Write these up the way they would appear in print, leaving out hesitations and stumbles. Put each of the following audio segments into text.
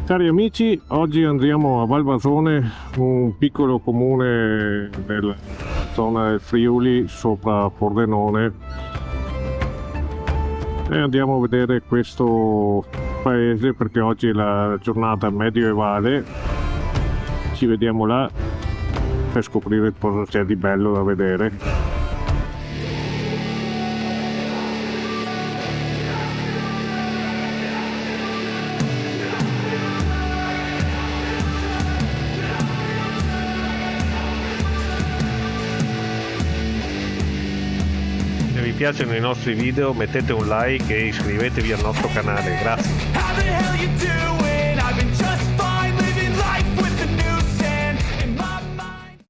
Cari amici, oggi andiamo a Valvasone, un piccolo comune nella zona del Friuli sopra Pordenone, e andiamo a vedere questo paese perché oggi è la giornata medievale. Ci vediamo là per scoprire cosa c'è di bello da vedere. Se vi piacciono i nostri video mettete un like e iscrivetevi al nostro canale, grazie. How the hell you doing? I've been just fine living life with the new sand in my mind.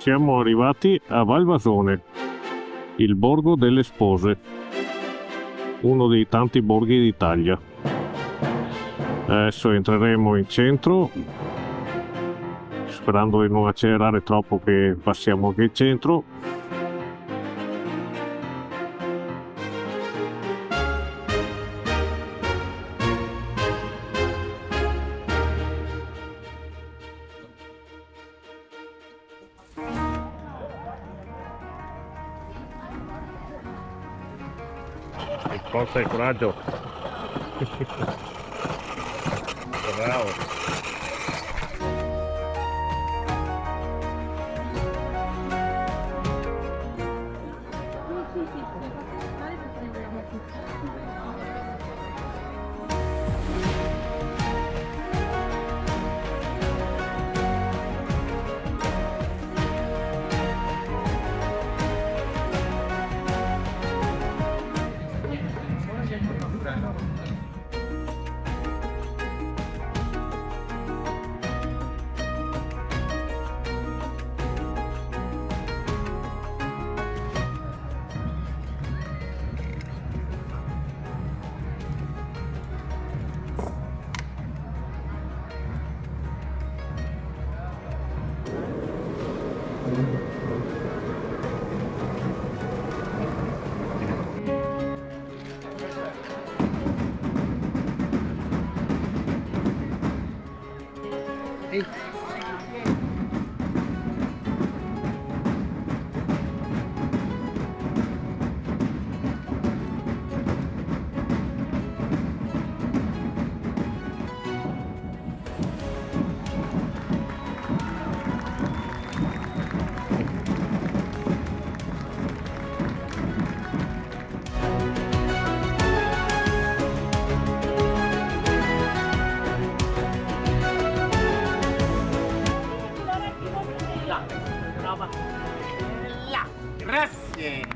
Siamo arrivati a Valvasone, il borgo delle spose, uno dei tanti borghi d'Italia. Adesso entreremo in centro, sperando di non accelerare troppo che passiamo anche il centro. Forza e coraggio. Bravo. Grazie.